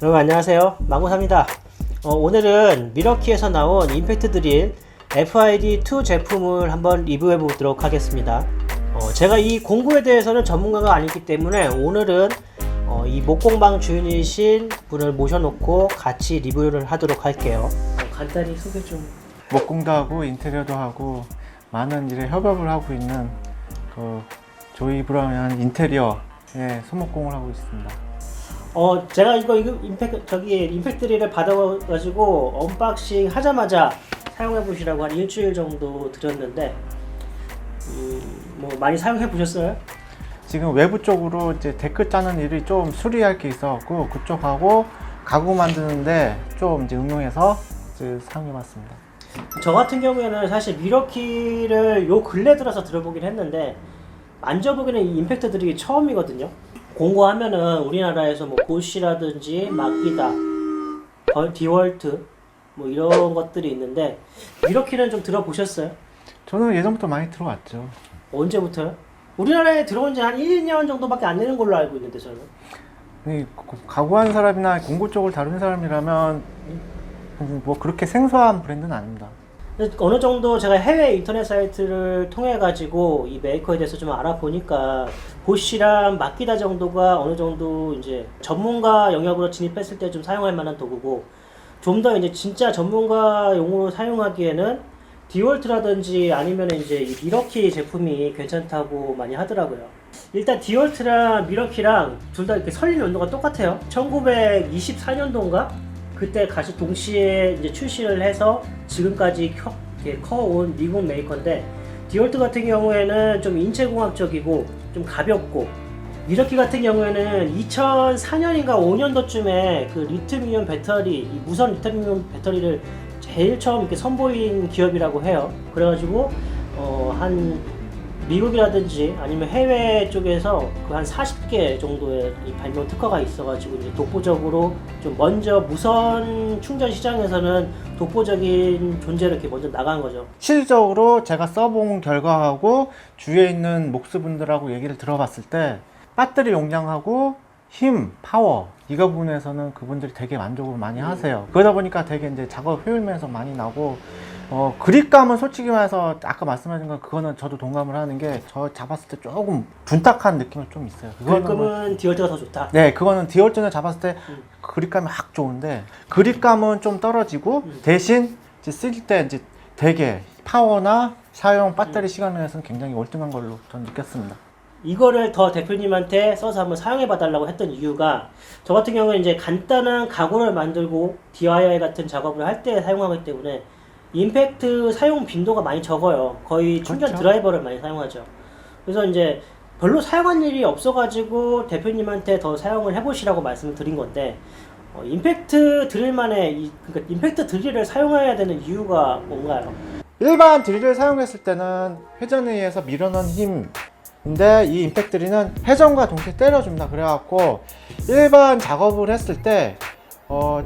여러분 안녕하세요, 망고사입니다. 오늘은 미러키에서 나온 임팩트 드릴 FID2 제품을 한번 리뷰해 보도록 하겠습니다. 제가 이 공구에 대해서는 전문가가 아니기 때문에 오늘은 이 목공방 주인이신 분을 모셔놓고 같이 리뷰를 하도록 할게요. 간단히 소개 좀. 목공도 하고 인테리어도 하고 많은 일에 협업을 하고 있는 그 조이 브라운 인테리어의 소목공을 하고 있습니다. 제가 이거 임팩트 드릴을 받아가지고 언박싱 하자마자 사용해 보시라고 한 일주일 정도 드렸는데, 뭐 많이 사용해 보셨어요? 지금 외부 쪽으로 이제 데크 짜는 일이 좀 수리할 게 있어갖고 그쪽하고 가구 만드는데 좀 이제 응용해서 이제 사용해 봤습니다. 저 같은 경우에는 사실 미러키를 요 근래 들어서 들어보긴 했는데 만져보기는 이 임팩트 드릴이 처음이거든요. 공구하면은 우리나라에서 뭐 보쉬라든지 마키다, 디월트 뭐 이런 것들이 있는데 미러키는 좀 들어보셨어요? 저는 예전부터 많이 들어왔죠. 언제부터요? 우리나라에 들어온 지 한 1, 2년 정도밖에 안 되는 걸로 알고 있는데 저는. 이 가구하는 사람이나 공구 쪽을 다루는 사람이라면 뭐 그렇게 생소한 브랜드는 아닙니다. 어느 정도 제가 해외 인터넷 사이트를 통해 가지고 이 메이커에 대해서 좀 알아보니까 보쉬랑 마키다 정도가 어느 정도 이제 전문가 영역으로 진입했을 때 좀 사용할 만한 도구고, 좀 더 이제 진짜 전문가용으로 사용하기에는 디월트라든지 아니면 이제 이 미러키 제품이 괜찮다고 많이 하더라고요. 일단 디월트랑 미러키랑 둘 다 이렇게 설립 연도가 똑같아요. 1924년도인가? 그때 같이 동시에 이제 출시를 해서 지금까지 커온 미국 메이커인데, 디월트 같은 경우에는 좀 인체공학적이고 좀 가볍고, 미러키 같은 경우에는 2004년인가 5년도쯤에 그 리튬이온 배터리, 이 무선 리튬이온 배터리를 제일 처음 이렇게 선보인 기업이라고 해요. 그래가지고 한 미국이라든지 아니면 해외 쪽에서 그 한 40개 정도의 이 발명 특허가 있어가지고 이제 독보적으로 좀 먼저 무선 충전 시장에서는 독보적인 존재로 이렇게 먼저 나간 거죠. 실질적으로 제가 써본 결과하고 주위에 있는 목수분들하고 얘기를 들어봤을 때 배터리 용량하고 힘, 파워 이 부분에서는 그분들이 되게 만족을 많이 하세요. 그러다 보니까 되게 이제 작업 효율면에서 많이 나고, 그립감은 솔직히 말해서 아까 말씀하신 건 그거는 저도 동감을 하는 게, 저 잡았을 때 조금 둔탁한 느낌이 좀 있어요. 그립감은 디월트가 더 좋다. 네, 그거는 디월트는 잡았을 때 그립감이 확 좋은데, 그립감은 좀 떨어지고 대신 이제 쓸 때 이제 되게 파워나 사용 배터리 시간에서는 굉장히 월등한 걸로 저는 느꼈습니다. 이거를 더 대표님한테 써서 한번 사용해 봐달라고 했던 이유가, 저 같은 경우는 이제 간단한 가구를 만들고 DIY 같은 작업을 할 때 사용하기 때문에 임팩트 사용 빈도가 많이 적어요. 거의 충전 그렇죠. 드라이버를 많이 사용하죠. 그래서 이제 별로 사용한 일이 없어가지고 대표님한테 더 사용을 해보시라고 말씀을 드린 건데, 임팩트 드릴만의 그러니까 임팩트 드릴을 사용해야 되는 이유가 뭔가요? 일반 드릴을 사용했을 때는 회전에 의해서 밀어넣은 힘인데, 이 임팩트 드릴은 회전과 동시에 때려줍니다. 그래갖고 일반 작업을 했을 때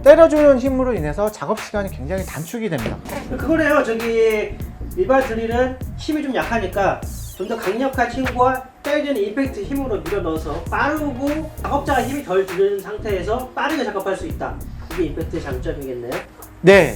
때려주는 힘으로 인해서 작업 시간이 굉장히 단축이 됩니다. 그거래요. 저기 일반 드릴은 힘이 좀 약하니까 좀 더 강력한 힘과 때리는 임팩트 힘으로 밀어 넣어서 빠르고 작업자가 힘이 덜 드는 상태에서 빠르게 작업할 수 있다. 이게 임팩트의 장점이겠네요. 네.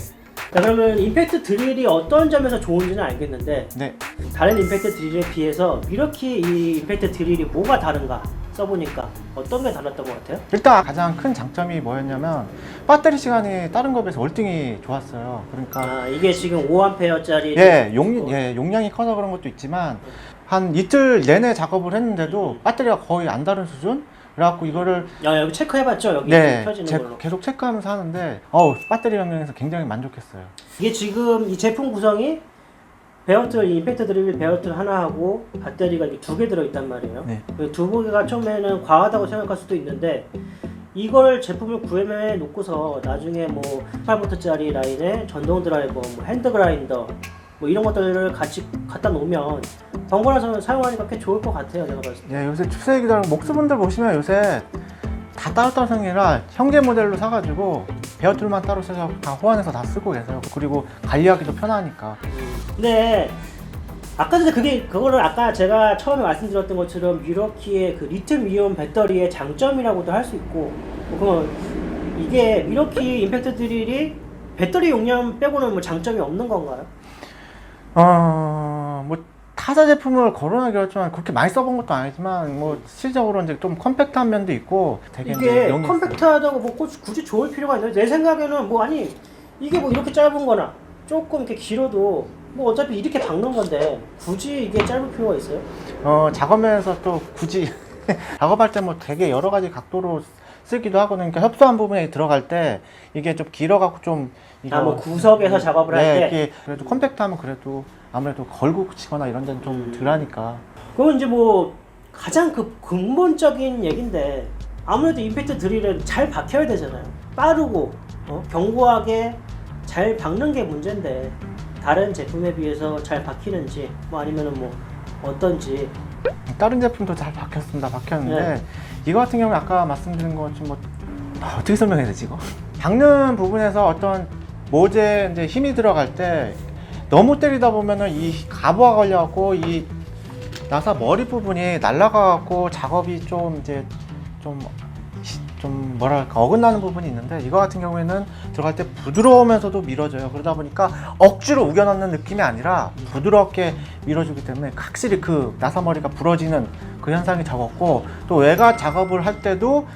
자, 그러면 임팩트 드릴이 어떤 점에서 좋은지는 알겠는데, 네. 다른 임팩트 드릴에 비해서 미러키 이 임팩트 드릴이 뭐가 다른가 써보니까 어떤 게 달랐던 것 같아요? 일단 가장 큰 장점이 뭐였냐면, 배터리 시간이 다른 것에 비해서 월등히 좋았어요. 그러니까 이게 지금 5A짜리 용량이 커서 그런 것도 있지만, 한 이틀 내내 작업을 했는데도 배터리가 거의 안 다른 수준? 그래갖고 이거를 여기 체크해봤죠? 여기 켜지는 걸로. 계속 체크하면서 하는데 배터리 영역에서 굉장히 만족했어요. 이게 지금 이 제품 구성이 베어트, 임팩트 드릴 베어트 하나하고 배터리가 이렇게 2개 들어있단 말이에요. 네. 두 개가 처음에는 과하다고 생각할 수도 있는데, 이걸 제품을 구매해 놓고서 나중에 뭐 18V짜리 라인에 전동 드라이버, 뭐 핸드 그라인더 뭐 이런 것들을 같이 갖다 놓으면 번갈아서 사용하니까 꽤 좋을 것 같아요, 제가 봤을 때. 네, 요새 추세이기도 하고 목수분들 보시면 요새 다 따로따로 생기라 형제 모델로 사가지고 베어툴만 따로 써서 다 호환해서 다 쓰고 계세요. 그리고 관리하기도 편하니까. 근데 아까 전에 그거를 아까 제가 처음에 말씀드렸던 것처럼 미러키의 그 리튬 이온 배터리의 장점이라고도 할 수 있고, 그건 이게 미러키 임팩트 드릴이 배터리 용량 빼고는 뭐 장점이 없는 건가요? 뭐 타사 제품을 거론하기 어렵지만 그렇게 많이 써본 것도 아니지만 뭐 실질적으로 이제 좀 컴팩트한 면도 있고 되게 이제 이게 용이 컴팩트하다고 뭐 굳이 좋을 필요가 있는데 내 생각에는 뭐 아니 이게 뭐 이렇게 짧은 거나 조금 이렇게 길어도 뭐 어차피 이렇게 박는 건데 굳이 이게 짧을 필요가 있어요? 작업면에서 또 굳이 작업할 때 뭐 되게 여러 가지 각도로 쓰기도 하거든요. 그러니까 협소한 부분에 들어갈 때 이게 좀 길어갖고 좀 뭐 구석에서 작업을 할 때? 이게 그래도 컴팩트하면 그래도 아무래도 걸고 치거나 이런 데는 좀 덜하니까. 그건 이제 뭐 가장 그 근본적인 얘긴데 아무래도 임팩트 드릴은 잘 박혀야 되잖아요. 빠르고 견고하게 잘 박는 게 문제인데 다른 제품에 비해서 잘 박히는지 뭐 아니면은 뭐 어떤지. 다른 제품도 잘 박혔는데 네. 이거 같은 경우는 아까 말씀드린 것좀 뭐 어떻게 설명해야 되지 이거? 박는 부분에서 어떤 모재에 이제 힘이 들어갈 때 너무 때리다 보면은 이 가부가 걸려갖고 이 나사 머리 부분이 날아가갖고 작업이 좀 이제 좀 뭐랄까 어긋나는 부분이 있는데 이거 같은 경우에는 들어갈 때 부드러우면서도 밀어져요. 그러다 보니까 억지로 우겨넣는 느낌이 아니라 부드럽게 밀어주기 때문에 확실히 그 나사 머리가 부러지는 그 현상이 적었고 또 외곽 작업을 할 때도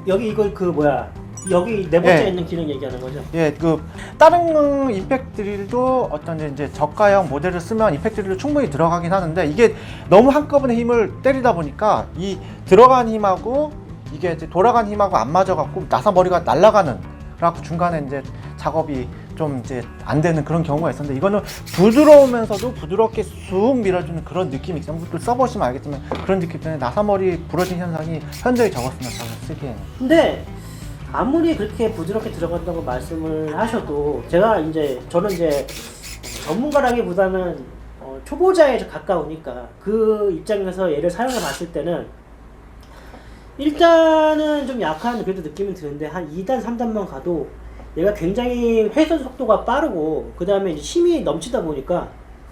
여기 이걸 그 뭐야 여기 네 번째 예. 있는 기능 얘기하는 거죠? 예, 그 다른 임팩트 드릴도 어떤 이제 저가형 모델을 쓰면 임팩트 드릴도 충분히 들어가긴 하는데 이게 너무 한꺼번에 힘을 때리다 보니까 이 들어간 힘하고 이게 이제 돌아간 힘하고 안 맞아갖고 나사 머리가 날아가는 그래갖고 중간에 이제 작업이 좀 이제 안 되는 그런 경우가 있었는데 이거는 부드러우면서도 부드럽게 쑥 밀어주는 그런 느낌이 있어요. 또 써보시면 알겠지만 그런 느낌 때문에 나사 머리 부러진 현상이 현저히 적었습니다. 저는 쓰기에는. 근데 아무리 그렇게 부드럽게 들어간다고 말씀을 하셔도 저는 이제 전문가라기보다는 초보자에 가까우니까 그 입장에서 얘를 사용해 봤을 때는 일단은 좀 약한 그래도 느낌이 드는데 한 2단 3단만 가도 얘가 굉장히 회전 속도가 빠르고 그 다음에 이제 힘이 넘치다 보니까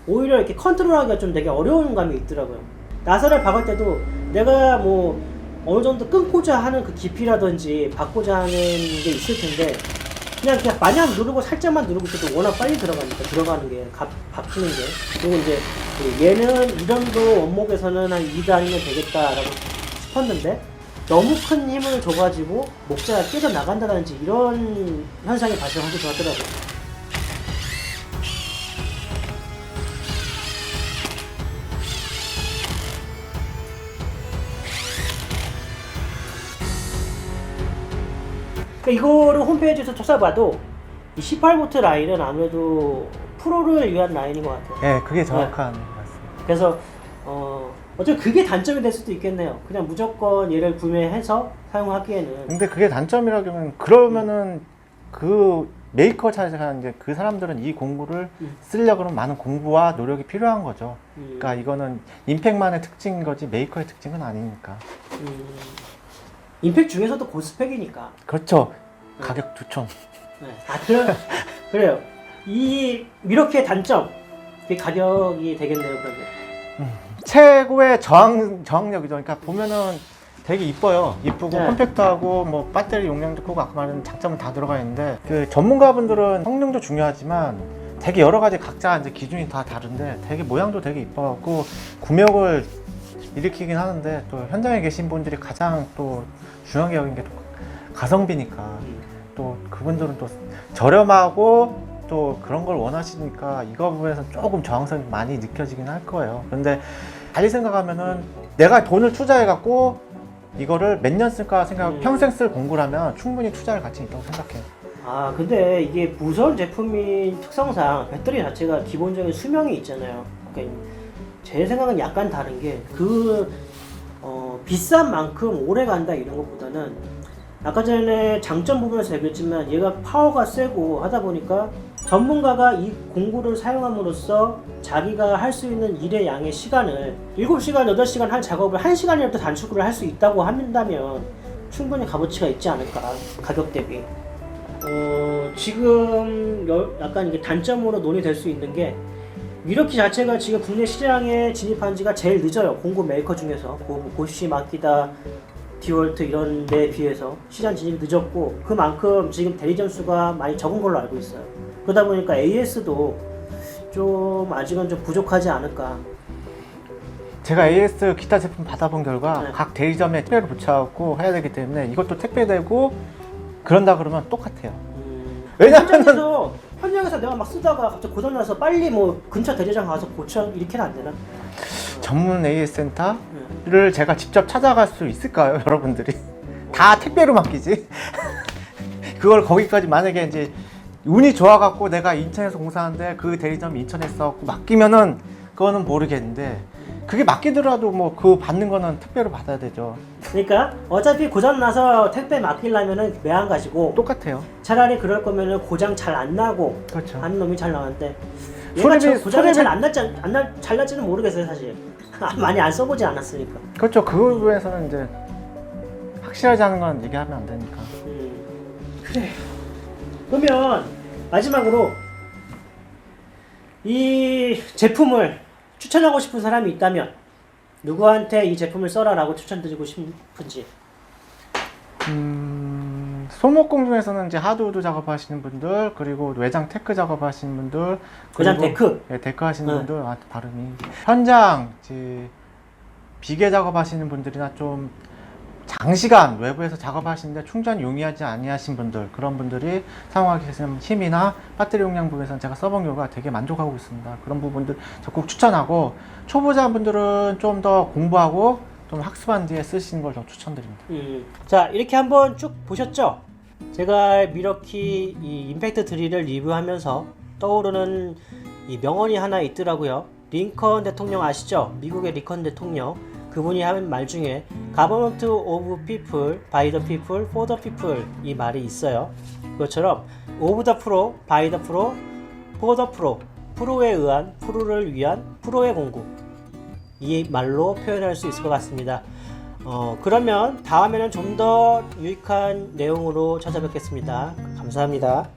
오히려 이렇게 컨트롤하기가 좀 되게 어려운 감이 있더라고요. 나사를 박을 때도 내가 뭐 어느 정도 끊고자 하는 그 깊이라든지 박고자 하는 게 있을 텐데 그냥 마냥 누르고 살짝만 누르고 있어도 워낙 빨리 들어가니까 들어가는 게 박히는 게. 그리고 이제 얘는 이 정도 원목에서는 한 2단이면 되겠다라고 싶었는데 너무 큰 힘을 줘가지고 목자가 깨져 나간다든지 이런 현상이 발생하기도 하더라고요. 그러니까 이거를 홈페이지에서 찾아봐도 이 18V 라인은 아무래도 프로를 위한 라인인 것 같아요. 네, 그게 정확한 말씀입니다. 그래서 어차피 그게 단점이 될 수도 있겠네요. 그냥 무조건 얘를 구매해서 사용하기에는. 근데 그게 단점이라면 그러면은 그 메이커 차에서 이제 그 사람들은 이 공구를 쓰려고 그러면 많은 공부와 노력이 필요한 거죠. 그러니까 이거는 임팩만의 특징인 거지 메이커의 특징은 아니니까. 임팩 중에서도 고스펙이니까. 그렇죠. 가격 2천. 네. 그래요. 이 미러키의 단점, 이 가격이 되겠네요, 그러면. 최고의 저항력이죠. 그러니까 보면은 되게 이뻐요. 이쁘고 네. 컴팩트하고 뭐 배터리 용량도 크고 아까 말한 장점은 다 들어가 있는데 그 전문가분들은 성능도 중요하지만 되게 여러 가지 각자 이제 기준이 다 다른데 되게 모양도 되게 이뻐갖고 구매욕을 일으키긴 하는데 또 현장에 계신 분들이 가장 또 중요하게 여긴 게 또 가성비니까 또 그분들은 또 저렴하고 또 그런 걸 원하시니까 이거 부분에서 조금 저항성이 많이 느껴지긴 할 거예요. 그런데 달리 생각하면은 내가 돈을 투자해갖고 이거를 몇 년 쓸까 생각하고 평생 쓸 공구라면 충분히 투자할 가치 있다고 생각해요. 근데 이게 무선 제품인 특성상 배터리 자체가 기본적인 수명이 있잖아요. 그러니까 제 생각은 약간 다른 게 비싼 만큼 오래 간다 이런 것보다는 아까 전에 장점 부분에서 얘기했지만 얘가 파워가 세고 하다 보니까 전문가가 이 공구를 사용함으로써 자기가 할 수 있는 일의 양의 시간을 7시간, 8시간 할 작업을 1시간이라도 단축을 할 수 있다고 한다면 충분히 값어치가 있지 않을까, 가격 대비. 지금 약간 이게 단점으로 논의될 수 있는 게 미러키 자체가 지금 국내 시장에 진입한 지가 제일 늦어요. 공구 메이커 중에서. 보쉬, 마키다, 디월트 이런 데에 비해서 시장 진입이 늦었고 그만큼 지금 대리점 수가 많이 적은 걸로 알고 있어요. 그러다 보니까 AS도 좀 아직은 좀 부족하지 않을까. 제가 AS 기타 제품 받아본 결과 네. 각 대리점에 택배를 붙여갖고 해야 되기 때문에 이것도 택배되고 그런다 그러면 똑같아요. 왜냐면은 현장에서 내가 막 쓰다가 갑자기 고장나서 빨리 뭐 근처 대리점 가서 고쳐 이렇게는 안 되나? 전문 AS 센터를 제가 직접 찾아갈 수 있을까요, 여러분들이? 다 택배로 맡기지? 그걸 거기까지 만약에 이제 운이 좋아갖고 내가 인천에서 공사하는데 그 대리점이 인천에서 써갖고 맡기면은 그거는 모르겠는데 그게 맡기더라도 뭐 그 받는 거는 택배로 받아야 되죠. 그러니까 어차피 고장나서 택배 맡기려면은 매한 가지고 똑같아요. 차라리 그럴 거면은 고장 잘 안 나고 그렇죠. 하는 놈이 잘 나왔는데 얘가 고장이 잘 잘 날지는 모르겠어요 사실. 많이 안 써보지 않았으니까. 그렇죠. 그 부분에서는 이제 확실하지 않은 건 얘기하면 안 되니까. 그래. 그러면 마지막으로 이 제품을 추천하고 싶은 사람이 있다면 누구한테 이 제품을 써라라고 추천드리고 싶은지. 소목공 중에서는 이제 하드우드 작업하시는 분들, 그리고 외장 테크 작업하시는 분들, 외장 그리고 테크? 네, 데크 하시는 분들, 발음이 현장 이제 비계 작업하시는 분들이나 좀 장시간 외부에서 작업하시는데 충전 용이하지 아니하신 분들, 그런 분들이 사용하기 위해서는 힘이나 배터리 용량 부분에서는 제가 써본 결과 되게 만족하고 있습니다. 그런 부분들 적극 추천하고, 초보자분들은 좀 더 공부하고 좀 학습한 뒤에 쓰시는 걸 더 추천드립니다. 자, 이렇게 한번 쭉 보셨죠? 제가 미러키 이 임팩트 드릴을 리뷰하면서 떠오르는 이 명언이 하나 있더라고요. 링컨 대통령 아시죠? 미국의 링컨 대통령. 그분이 한 말 중에 Government of people, by the people, for the people 이 말이 있어요. 그것처럼 of the pro, by the pro, for the pro, 프로에 의한, 프로를 위한, 프로의 공구 이 말로 표현할 수 있을 것 같습니다. 그러면 다음에는 좀 더 유익한 내용으로 찾아뵙겠습니다. 감사합니다.